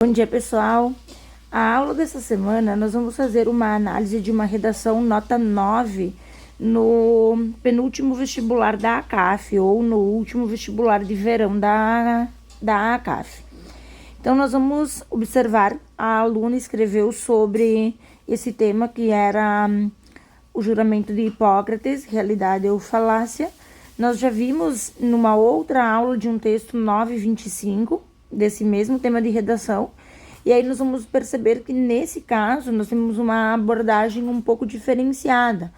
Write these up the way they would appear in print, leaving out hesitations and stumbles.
Bom dia, pessoal. A aula dessa semana nós vamos fazer uma análise de uma redação nota 9 no penúltimo vestibular da ACAF ou no último vestibular de verão da ACAF. Então, nós vamos observar, a aluna escreveu sobre esse tema que era o juramento de Hipócrates, realidade ou falácia. Nós já vimos numa outra aula de um texto 9:25, desse mesmo tema de redação, e aí nós vamos perceber que nesse caso nós temos uma abordagem um pouco diferenciada.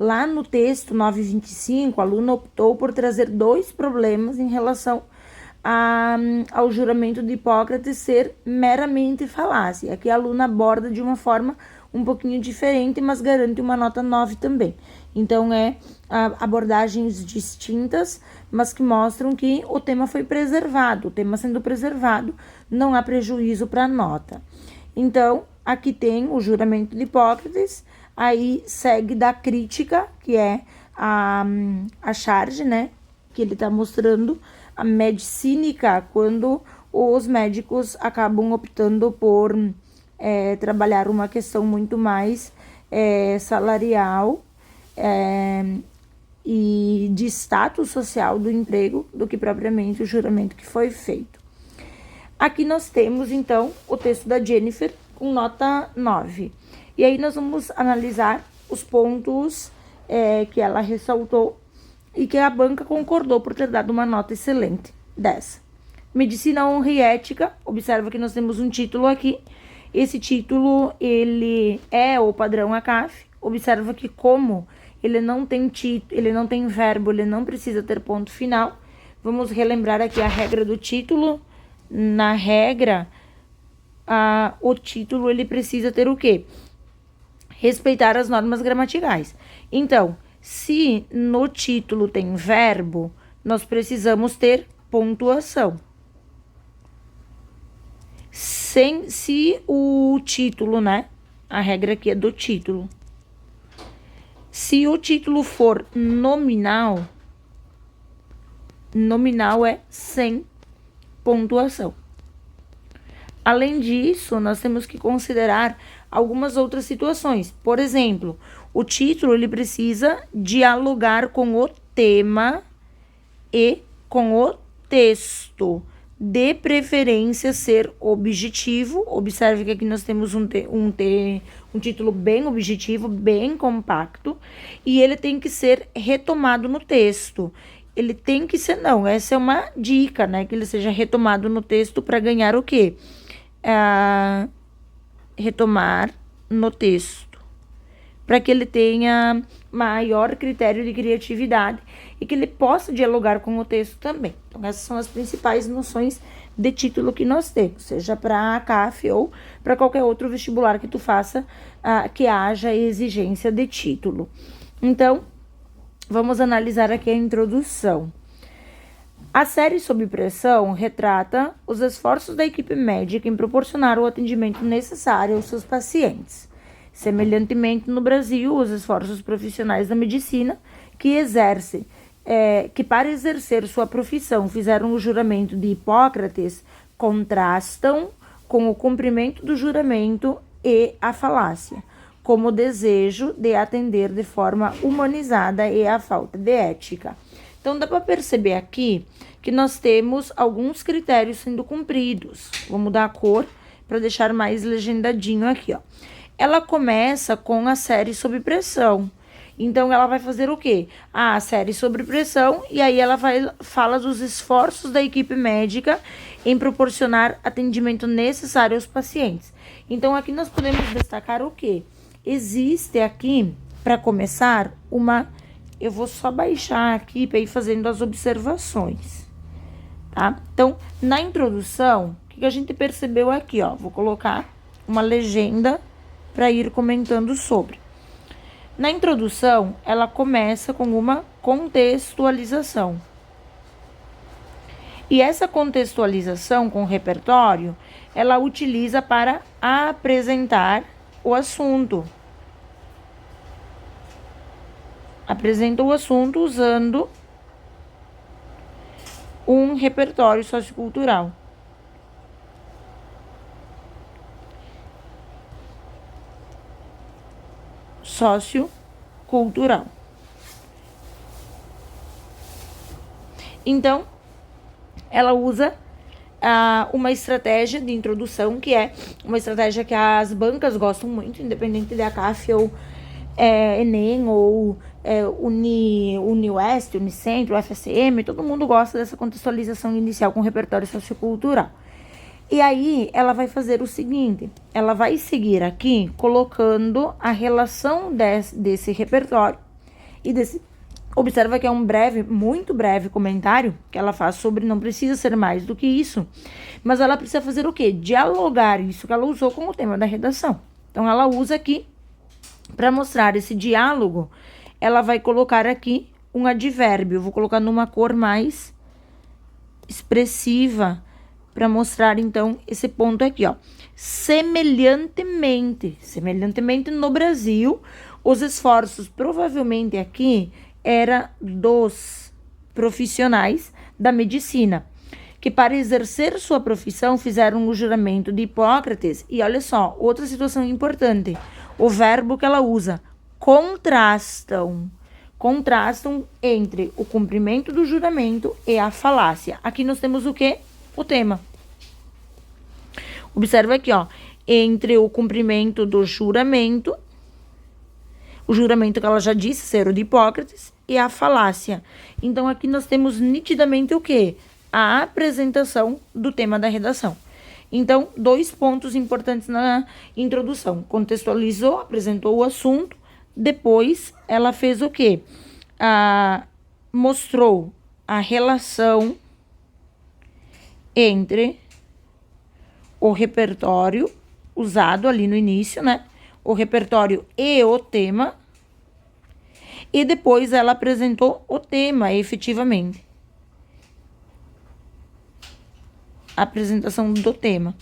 Lá no texto 9:25, a aluna optou por trazer dois problemas em relação ao juramento de Hipócrates ser meramente falácia. Aqui a aluna aborda de uma forma um pouquinho diferente, mas garante uma nota 9 também. Então, abordagens distintas, mas que mostram que o tema foi preservado. O tema sendo preservado, não há prejuízo para a nota. Então, aqui tem o juramento de Hipócrates, aí segue da crítica, que é a charge, né? Que ele está mostrando a medicínica, quando os médicos acabam optando por trabalhar uma questão muito mais salarial e de status social do emprego do que propriamente o juramento que foi feito. Aqui nós temos, então, o texto da Jennifer com nota 9. E aí nós vamos analisar os pontos que ela ressaltou e que a banca concordou por ter dado uma nota excelente, 10. Medicina, honra e ética. Observa que nós temos um título aqui. Esse título, ele é o padrão ACAF. Observa que como ele não tem ele não tem verbo, ele não precisa ter ponto final. Vamos relembrar aqui a regra do título. Na regra, o título ele precisa ter o quê? Respeitar as normas gramaticais. Então, se no título tem verbo, nós precisamos ter pontuação. Se o título, né? A regra aqui é do título. Se o título for nominal, nominal é sem pontuação. Além disso, nós temos que considerar algumas outras situações. Por exemplo, o título ele precisa dialogar com o tema e com o texto. De preferência ser objetivo. Observe que aqui nós temos um título bem objetivo, bem compacto, e ele tem que ser retomado no texto. Ele tem que ser, não, essa é uma dica, né? Que ele seja retomado no texto para ganhar o quê? Retomar no texto, para que ele tenha maior critério de criatividade e que ele possa dialogar com o texto também. Então, essas são as principais noções de título que nós temos, seja para a CAF ou para qualquer outro vestibular que tu faça, que haja exigência de título. Então, vamos analisar aqui a introdução. A série Sob Pressão retrata os esforços da equipe médica em proporcionar o atendimento necessário aos seus pacientes. Semelhantemente, no Brasil, os esforços profissionais da medicina que para exercer sua profissão fizeram o juramento de Hipócrates contrastam com o cumprimento do juramento e a falácia, como o desejo de atender de forma humanizada e a falta de ética. Então, dá para perceber aqui que nós temos alguns critérios sendo cumpridos. Vou mudar a cor para deixar mais legendadinho aqui, ó. Ela começa com a série Sob Pressão. Então, ela vai fazer o quê? A série Sob Pressão, e aí ela fala dos esforços da equipe médica em proporcionar atendimento necessário aos pacientes. Então, aqui nós podemos destacar o quê? Existe aqui, para começar, eu vou só baixar aqui para ir fazendo as observações, tá? Então, na introdução, o que a gente percebeu aqui, ó? Vou colocar uma legenda para ir comentando sobre. Na introdução, ela começa com uma contextualização. E essa contextualização com o repertório, ela utiliza para apresentar o assunto. Apresenta o assunto usando um repertório sociocultural. sociocultural. Então, ela usa uma estratégia de introdução, que é uma estratégia que as bancas gostam muito, independente da CAF ou Enem ou UniOeste, Unicentro, UFSM, todo mundo gosta dessa contextualização inicial com repertório sociocultural. E aí, ela vai fazer o seguinte, ela vai seguir aqui colocando a relação desse repertório e desse... Observa que é um breve, muito breve comentário que ela faz sobre, não precisa ser mais do que isso, mas ela precisa fazer o quê? Dialogar isso que ela usou com o tema da redação. Então, ela usa aqui, para mostrar esse diálogo, ela vai colocar aqui um advérbio. Eu vou colocar numa cor mais expressiva, para mostrar, então, esse ponto aqui, ó. Semelhantemente no Brasil, os esforços provavelmente aqui era dos profissionais da medicina, que para exercer sua profissão fizeram o juramento de Hipócrates. E olha só, outra situação importante, o verbo que ela usa, contrastam entre o cumprimento do juramento e a falácia. Aqui nós temos o quê? O tema. Observa aqui, ó, entre o cumprimento do juramento, o juramento que ela já disse ser o de Hipócrates, e a falácia. Então, aqui nós temos nitidamente o quê? A apresentação do tema da redação. Então, 2 pontos importantes na introdução. Contextualizou, apresentou o assunto, depois ela fez o quê? Mostrou a relação entre o repertório usado ali no início, né? O repertório e o tema. E depois ela apresentou o tema, efetivamente. A apresentação do tema.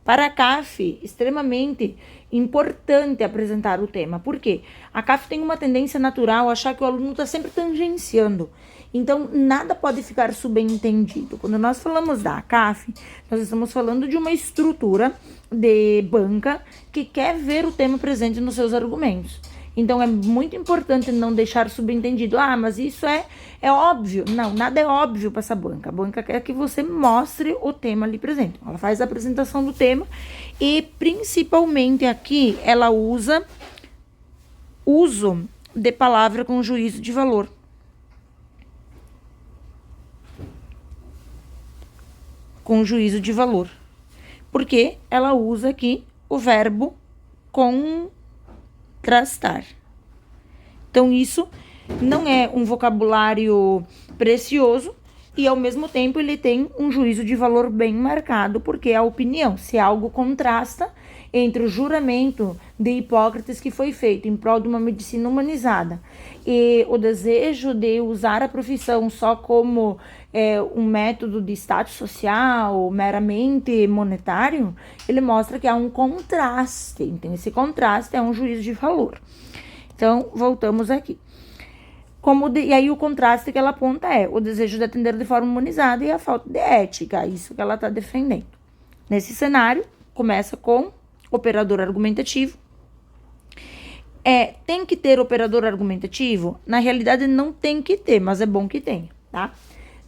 Para a CAF, extremamente importante apresentar o tema. Por quê? A CAF tem uma tendência natural a achar que o aluno está sempre tangenciando. Então, nada pode ficar subentendido. Quando nós falamos da CAF, nós estamos falando de uma estrutura de banca que quer ver o tema presente nos seus argumentos. Então, é muito importante não deixar subentendido. Mas isso é óbvio. Não, nada é óbvio para essa banca. A banca quer que você mostre o tema ali presente. Ela faz a apresentação do tema e, principalmente aqui, ela usa uso de palavra com juízo de valor. Com juízo de valor. Porque ela usa aqui o verbo contrastar. Então, isso não é um vocabulário precioso e, ao mesmo tempo, ele tem um juízo de valor bem marcado, porque é a opinião. Se algo contrasta entre o juramento de Hipócrates que foi feito em prol de uma medicina humanizada e o desejo de usar a profissão só como um método de status social meramente monetário, ele mostra que há um contraste. Então, esse contraste é um juízo de valor. Então, voltamos aqui. E aí o contraste que ela aponta é o desejo de atender de forma humanizada e a falta de ética, isso que ela está defendendo. Nesse cenário, começa com operador argumentativo. Tem que ter operador argumentativo? Na realidade, não tem que ter, mas é bom que tenha, tá?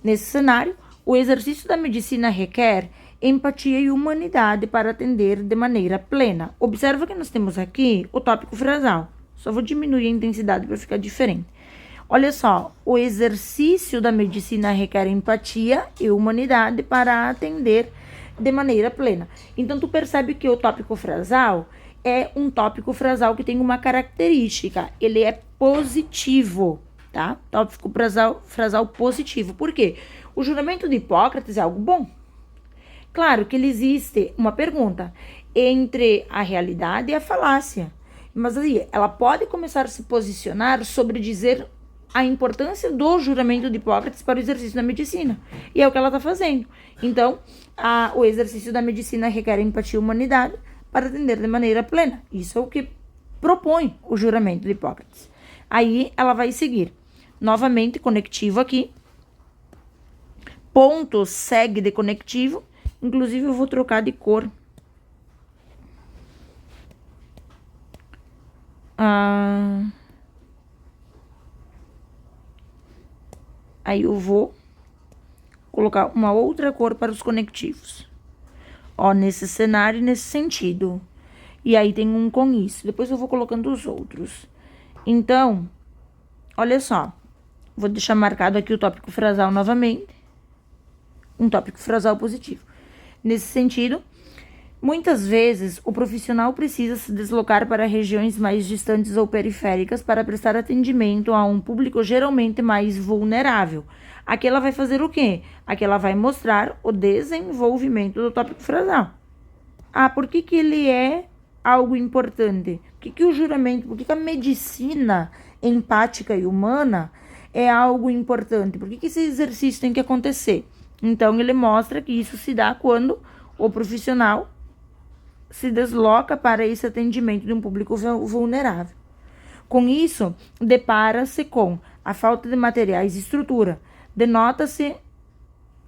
Nesse cenário, o exercício da medicina requer empatia e humanidade para atender de maneira plena. Observa que nós temos aqui o tópico frasal. Só vou diminuir a intensidade para ficar diferente. Olha só, o exercício da medicina requer empatia e humanidade para atender de maneira plena. Então, tu percebe que o tópico frasal é um tópico frasal que tem uma característica. Ele é positivo, tá? Tópico frasal positivo. Por quê? O juramento de Hipócrates é algo bom. Claro que ele existe uma pergunta entre a realidade e a falácia. Mas aí, ela pode começar a se posicionar sobre dizer a importância do juramento de Hipócrates para o exercício da medicina. E é o que ela está fazendo. Então, o exercício da medicina requer empatia e humanidade para atender de maneira plena. Isso é o que propõe o juramento de Hipócrates. Aí, ela vai seguir. Novamente, conectivo aqui. Ponto segue de conectivo. Inclusive, eu vou trocar de cor. Aí eu vou colocar uma outra cor para os conectivos. Ó, nesse cenário e nesse sentido. E aí tem um com isso. Depois eu vou colocando os outros. Então, olha só. Vou deixar marcado aqui o tópico frasal novamente. Um tópico frasal positivo. Nesse sentido, muitas vezes o profissional precisa se deslocar para regiões mais distantes ou periféricas para prestar atendimento a um público geralmente mais vulnerável. Aqui ela vai fazer o quê? Aqui ela vai mostrar o desenvolvimento do tópico frasal. Por que ele é algo importante? Por que o juramento, por que a medicina empática e humana é algo importante? Por que esse exercício tem que acontecer? Então, ele mostra que isso se dá quando o profissional se desloca para esse atendimento de um público vulnerável. Com isso, depara-se com a falta de materiais e estrutura. Depara-se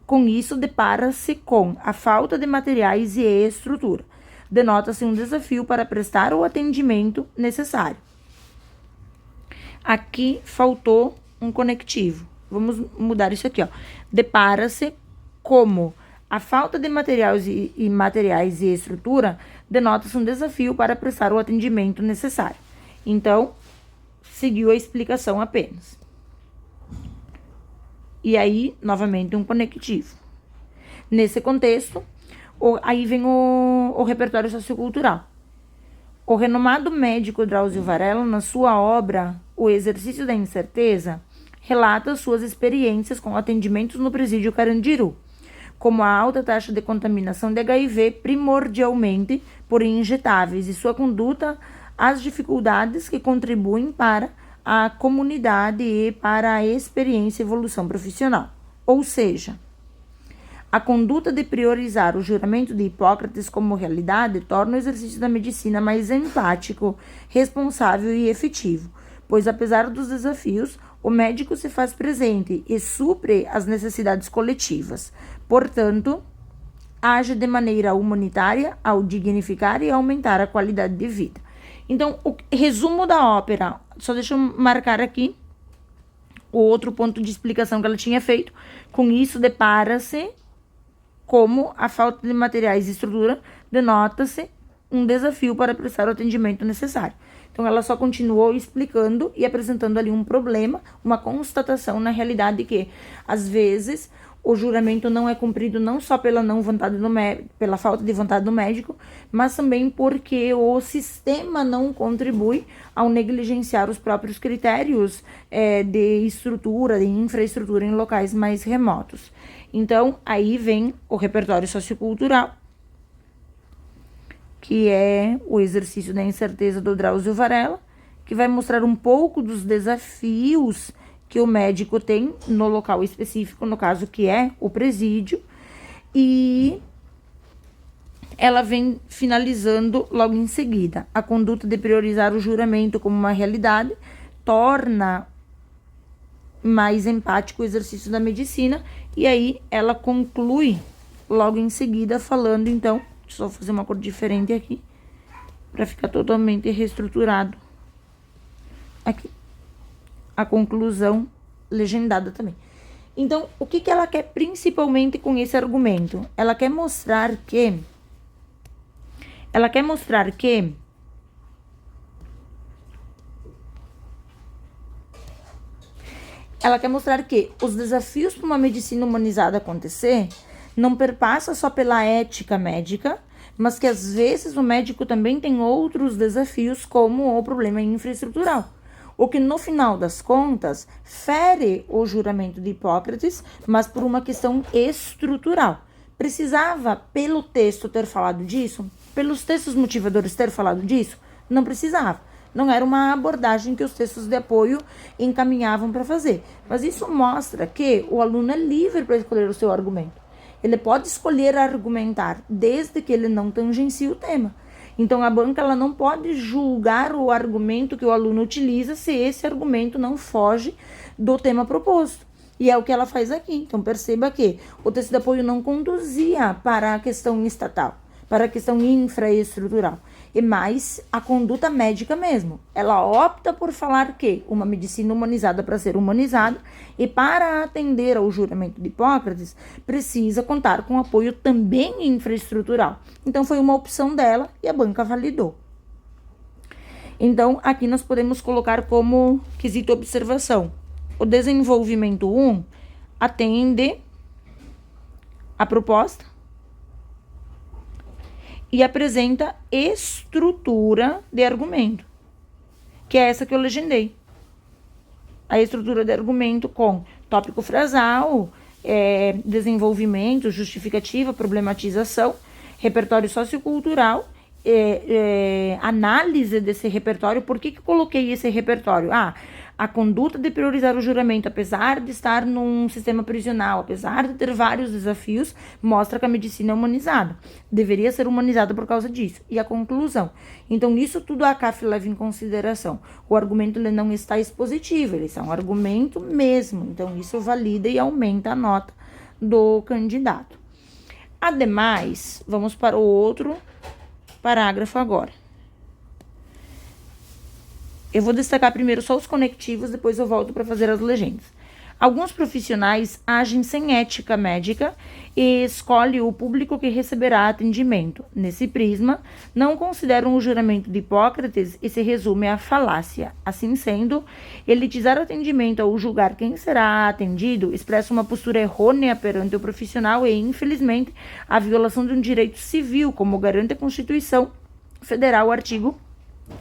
com a falta de materiais e estrutura. Denota-se um desafio para prestar o atendimento necessário. Aqui faltou um conectivo. Vamos mudar isso aqui, ó. Depara-se como a falta de materiais e estrutura denota-se um desafio para prestar o atendimento necessário. Então, seguiu a explicação apenas. E aí, novamente, um conectivo. Nesse contexto, aí vem o repertório sociocultural. O renomado médico Drauzio Varela, na sua obra O Exercício da Incerteza, relata suas experiências com atendimentos no presídio Carandiru, como a alta taxa de contaminação de HIV, primordialmente por injetáveis, e sua conduta às dificuldades que contribuem para a comunidade e para a experiência e evolução profissional. Ou seja, a conduta de priorizar o juramento de Hipócrates como realidade torna o exercício da medicina mais empático, responsável e efetivo, pois, apesar dos desafios, o médico se faz presente e supre as necessidades coletivas. Portanto, age de maneira humanitária ao dignificar e aumentar a qualidade de vida. Então, o resumo da ópera, só deixa eu marcar aqui o outro ponto de explicação que ela tinha feito. Com isso, depara-se como a falta de materiais e estrutura denota-se um desafio para prestar o atendimento necessário. Então, ela só continuou explicando e apresentando ali um problema, uma constatação na realidade que, às vezes, o juramento não é cumprido não só pela pela falta de vontade do médico, mas também porque o sistema não contribui ao negligenciar os próprios critérios de estrutura, de infraestrutura em locais mais remotos. Então, aí vem o repertório sociocultural, que é o exercício da incerteza do Drauzio Varela, que vai mostrar um pouco dos desafios que o médico tem no local específico, no caso que é o presídio, e ela vem finalizando logo em seguida. A conduta de priorizar o juramento como uma realidade torna mais empático o exercício da medicina, e aí ela conclui logo em seguida falando, então, deixa eu só fazer uma cor diferente aqui, para ficar totalmente reestruturado aqui. A conclusão legendada também. Então, o que ela quer principalmente com esse argumento? Ela quer mostrar que os desafios para uma medicina humanizada acontecer não perpassa só pela ética médica, mas que às vezes o médico também tem outros desafios, como o problema infraestrutural. O que, no final das contas, fere o juramento de Hipócrates, mas por uma questão estrutural. Precisava, pelo texto, ter falado disso? Pelos textos motivadores ter falado disso? Não precisava. Não era uma abordagem que os textos de apoio encaminhavam para fazer. Mas isso mostra que o aluno é livre para escolher o seu argumento. Ele pode escolher argumentar, desde que ele não tangencie o tema. Então, a banca ela não pode julgar o argumento que o aluno utiliza se esse argumento não foge do tema proposto. E é o que ela faz aqui. Então, perceba que o texto de apoio não conduzia para a questão estatal, para a questão infraestrutural. e mais a conduta médica mesmo. Ela opta por falar que uma medicina humanizada para ser humanizada e para atender ao juramento de Hipócrates precisa contar com apoio também infraestrutural. Então foi uma opção dela e a banca validou. Então aqui nós podemos colocar como quesito observação: o desenvolvimento 1 atende a proposta e apresenta estrutura de argumento, que é essa que eu legendei. A estrutura de argumento com tópico frasal, desenvolvimento, justificativa, problematização, repertório sociocultural, análise desse repertório. Por que eu coloquei esse repertório? A conduta de priorizar o juramento, apesar de estar num sistema prisional, apesar de ter vários desafios, mostra que a medicina é humanizada. Deveria ser humanizada por causa disso. E a conclusão. Então, isso tudo a CAF leva em consideração. O argumento ele não está expositivo, ele está um argumento mesmo. Então, isso valida e aumenta a nota do candidato. Ademais, vamos para o outro parágrafo agora. Eu vou destacar primeiro só os conectivos, depois eu volto para fazer as legendas. Alguns profissionais agem sem ética médica e escolhem o público que receberá atendimento. Nesse prisma, não consideram o juramento de Hipócrates e se resume à falácia. Assim sendo, elitizar o atendimento ou julgar quem será atendido expressa uma postura errônea perante o profissional e, infelizmente, a violação de um direito civil, como garante a Constituição Federal, artigo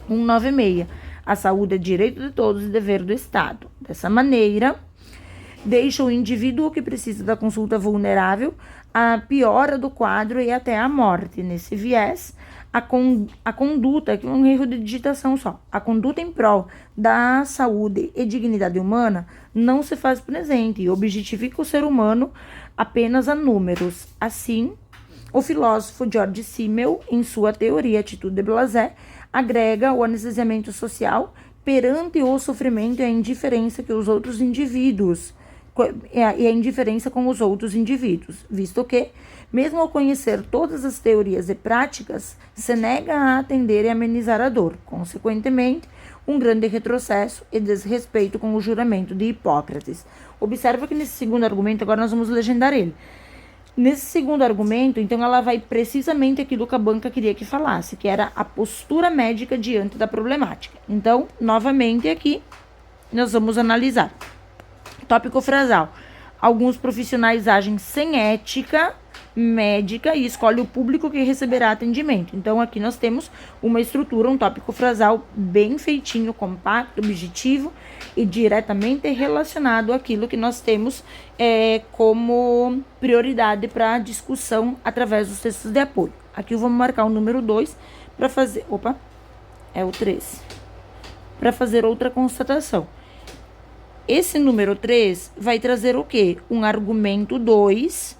196. A saúde é direito de todos e dever do Estado. Dessa maneira, deixa o indivíduo que precisa da consulta vulnerável à piora do quadro e até à morte. Nesse viés, a conduta, aqui é um erro de digitação só, a conduta em prol da saúde e dignidade humana não se faz presente e objetifica o ser humano apenas a números. Assim, o filósofo George Simmel, em sua teoria Atitude de Blasé, agrega o anestesiamento social perante o sofrimento e a indiferença que os outros indivíduos e a indiferença com os outros indivíduos, visto que, mesmo ao conhecer todas as teorias e práticas, se nega a atender e amenizar a dor. Consequentemente, um grande retrocesso e desrespeito com o juramento de Hipócrates. Observa que nesse segundo argumento, agora nós vamos legendar ele. Nesse segundo argumento, então, ela vai precisamente aquilo que a banca queria que falasse, que era a postura médica diante da problemática. Então, novamente aqui, nós vamos analisar. Tópico frasal. Alguns profissionais agem sem ética médica e escolhem o público que receberá atendimento. Então, aqui nós temos uma estrutura, um tópico frasal bem feitinho, compacto, objetivo e diretamente relacionado àquilo que nós temos como prioridade para discussão através dos textos de apoio. Aqui eu vou marcar o número 2 para fazer... Opa, é o 3. Para fazer outra constatação. Esse número 3 vai trazer o quê? Um argumento 2,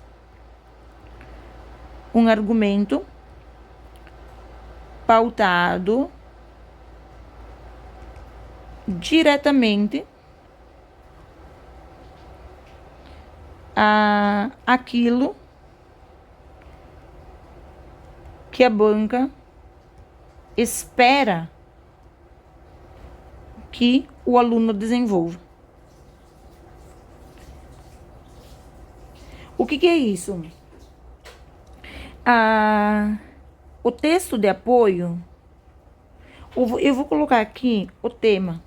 um argumento pautado diretamente aquilo que a banca espera que o aluno desenvolva. O que é isso? O texto de apoio, eu vou colocar aqui o tema.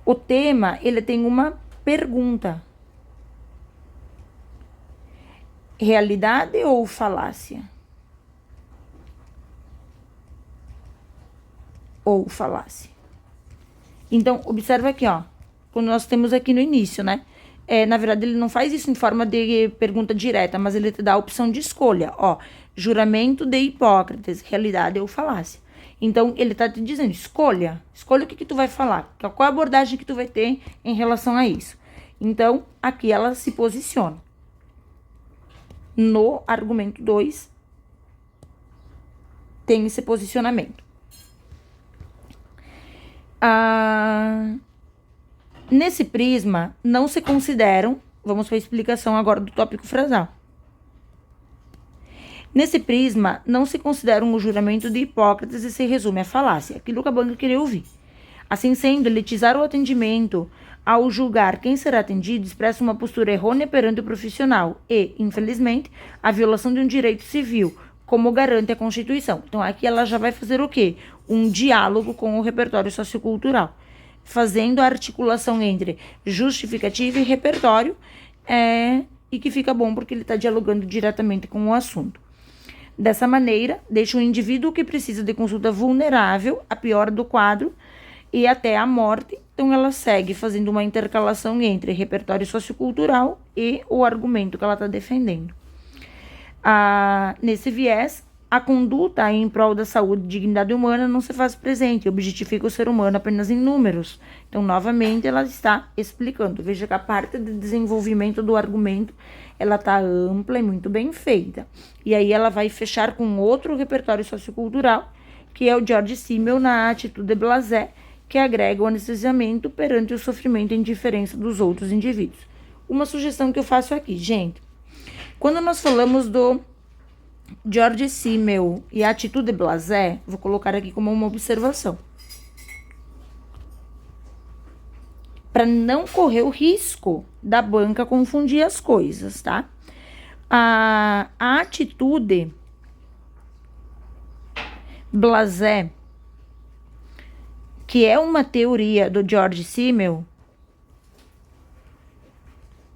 O tema, ele tem uma pergunta. Realidade ou falácia? Ou falácia. Então, observa aqui, ó. Quando nós temos aqui no início, né? Na verdade, ele não faz isso em forma de pergunta direta, mas ele te dá a opção de escolha. Ó, juramento de Hipócrates, realidade ou falácia. Então, ele tá te dizendo, escolha o que tu vai falar, qual a abordagem que tu vai ter em relação a isso. Então, aqui ela se posiciona. No argumento 2, tem esse posicionamento. Nesse prisma, não se consideram, vamos para a explicação agora do tópico frasal. Nesse prisma, não se considera o juramento de Hipócrates e se resume à falácia, aquilo que a banca queria ouvir. Assim sendo, elitizar o atendimento ao julgar quem será atendido expressa uma postura errônea perante o profissional e, infelizmente, a violação de um direito civil, como garante a Constituição. Então, aqui ela já vai fazer o quê? Um diálogo com o repertório sociocultural, fazendo a articulação entre justificativa e repertório, e que fica bom porque ele está dialogando diretamente com o assunto. Dessa maneira, deixa o indivíduo que precisa de consulta vulnerável, a pior do quadro, e até a morte. Então, ela segue fazendo uma intercalação entre repertório sociocultural e o argumento que ela está defendendo. Nesse viés, a conduta em prol da saúde e dignidade humana não se faz presente, objetifica o ser humano apenas em números. Então, novamente, ela está explicando. Veja que a parte de desenvolvimento do argumento, ela está ampla e muito bem feita. E aí ela vai fechar com outro repertório sociocultural, que é o George Simmel na Atitude blasé, que agrega o anestesiamento perante o sofrimento e indiferença dos outros indivíduos. Uma sugestão que eu faço aqui, gente. Quando nós falamos do George Simmel e a Atitude blasé, vou colocar aqui como uma observação, para não correr o risco da banca confundir as coisas, tá? A Atitude blasé, que é uma teoria do George Simmel,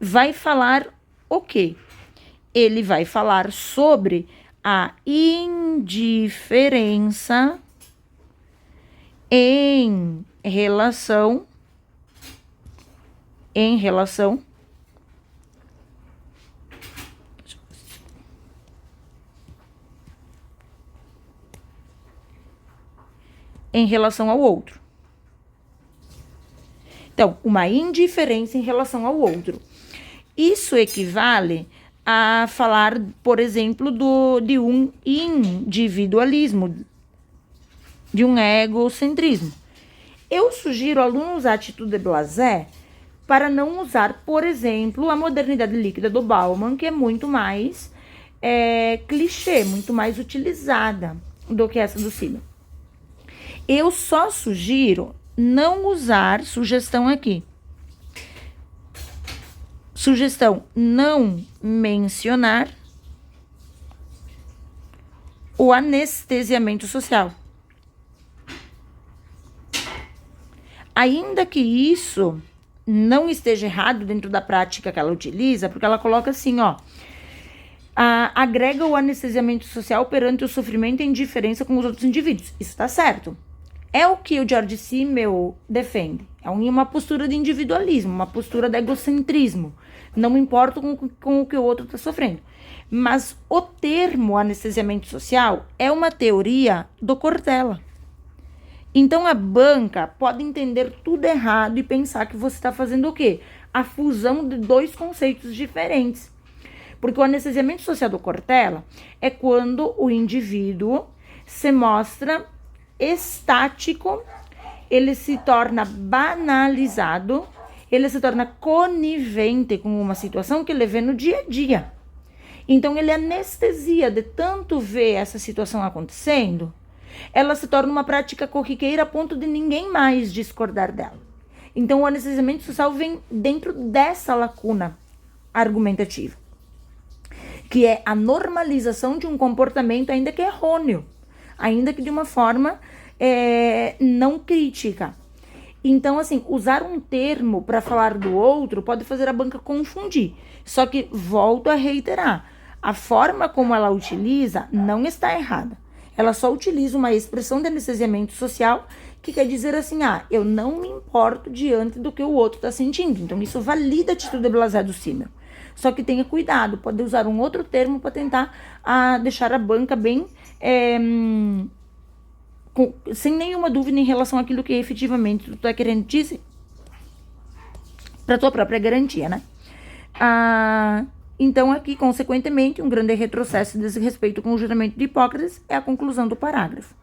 vai falar o quê? Ele vai falar sobre a indiferença em relação em relação ao outro. Então, uma indiferença em relação ao outro. Isso equivale a falar, por exemplo, de um individualismo, de um egocentrismo. Eu sugiro alunos a atitude blasé para não usar, por exemplo, a modernidade líquida do Bauman, que é muito mais clichê, muito mais utilizada do que essa do Simmel. Eu só sugiro não usar, sugestão aqui, sugestão, não mencionar o anestesiamento social. Ainda que isso não esteja errado dentro da prática que ela utiliza, porque ela coloca assim, ó, agrega o anestesiamento social perante o sofrimento e indiferença com os outros indivíduos. Isso está certo. É o que o George Simmel defende. É uma postura de individualismo, uma postura de egocentrismo. Não me importo com o que o outro está sofrendo. Mas o termo anestesiamento social é uma teoria do Cortella. Então, a banca pode entender tudo errado e pensar que você está fazendo o quê? A fusão de dois conceitos diferentes. Porque o anestesiamento social do Cortella é quando o indivíduo se mostra estático, ele se torna banalizado, ele se torna conivente com uma situação que ele vê no dia a dia. Então, ele anestesia de tanto ver essa situação acontecendo, ela se torna uma prática corriqueira a ponto de ninguém mais discordar dela. Então, o anestesiamento social vem dentro dessa lacuna argumentativa, que é a normalização de um comportamento ainda que errôneo, ainda que de uma forma não crítica. Então, assim, usar um termo para falar do outro pode fazer a banca confundir. Só que, volto a reiterar, a forma como ela utiliza não está errada. Ela só utiliza uma expressão de anestesiamento social que quer dizer assim, eu não me importo diante do que o outro está sentindo. Então, isso valida a atitude blasé do Simmel. Só que tenha cuidado, pode usar um outro termo para tentar deixar a banca bem, sem nenhuma dúvida em relação àquilo que efetivamente tu está querendo dizer. Para tua própria garantia, né? Então, aqui, consequentemente, um grande retrocesso desse respeito com o juramento de Hipócrates é a conclusão do parágrafo.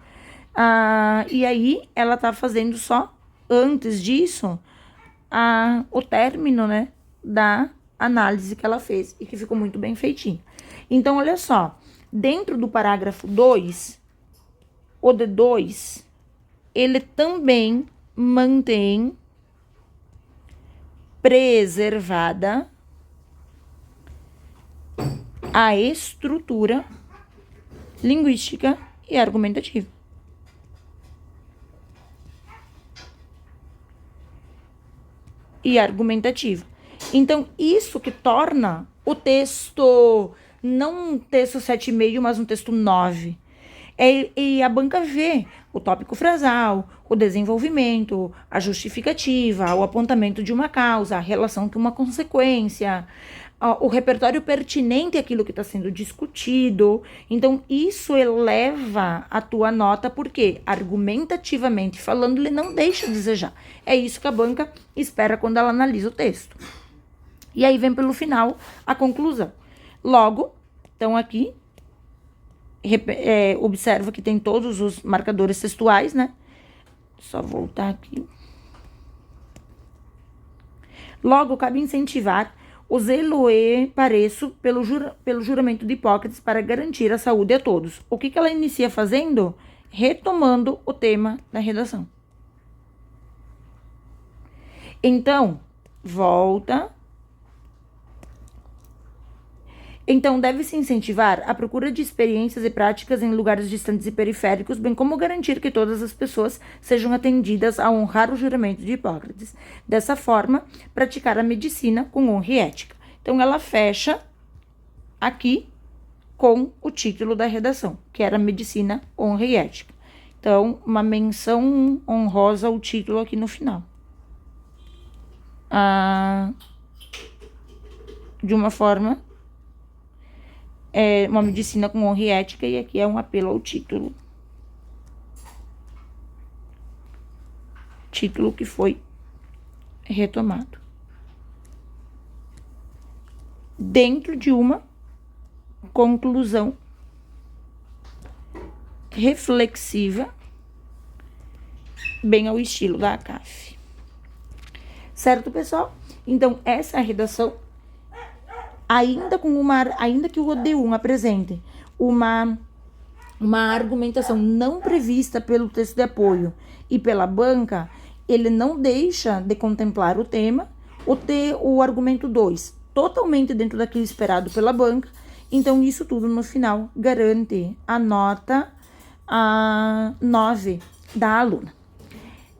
E aí, ela está fazendo só, antes disso, o término, né, da análise que ela fez e que ficou muito bem feitinho. Então, olha só, dentro do parágrafo 2, o D2, ele também mantém preservada a estrutura linguística e argumentativa. Então, isso que torna o texto não um texto 7,5, mas um texto 9. E a banca vê o tópico frasal, o desenvolvimento, a justificativa, o apontamento de uma causa, a relação com uma consequência, o repertório pertinente àquilo que está sendo discutido. Então, isso eleva a tua nota, porque argumentativamente falando, ele não deixa a desejar. É isso que a banca espera quando ela analisa o texto. E aí vem pelo final a conclusão. Logo, então aqui, observa que tem todos os marcadores textuais, né? Só voltar aqui. Logo, cabe incentivar o zelo e pareço pelo juramento de Hipócrates para garantir a saúde a todos. O que ela inicia fazendo? Retomando o tema da redação. Então, volta. Então, deve-se incentivar a procura de experiências e práticas em lugares distantes e periféricos, bem como garantir que todas as pessoas sejam atendidas a honrar o juramento de Hipócrates. Dessa forma, praticar a medicina com honra e ética. Então, ela fecha aqui com o título da redação, que era Medicina, Honra e Ética. Então, uma menção honrosa ao título aqui no final. De uma forma... uma medicina com honra e ética, e aqui é um apelo ao título. Título que foi retomado. Dentro de uma conclusão reflexiva, bem ao estilo da ACAF. Certo, pessoal? Então, essa é a redação. Ainda que o OD1 apresente uma argumentação não prevista pelo texto de apoio e pela banca, ele não deixa de contemplar o tema, o argumento 2, totalmente dentro daquilo esperado pela banca. Então, isso tudo no final garante a nota 9 da aluna.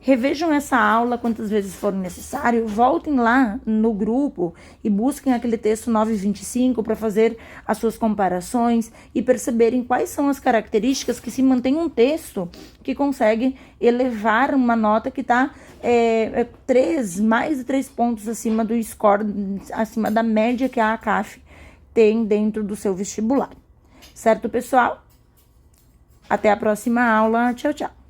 Revejam essa aula quantas vezes for necessário, voltem lá no grupo e busquem aquele texto 9.25 para fazer as suas comparações e perceberem quais são as características que se mantém um texto que consegue elevar uma nota que está mais de 3 pontos acima do score, acima da média que a ACAF tem dentro do seu vestibular. Certo, pessoal? Até a próxima aula. Tchau, tchau.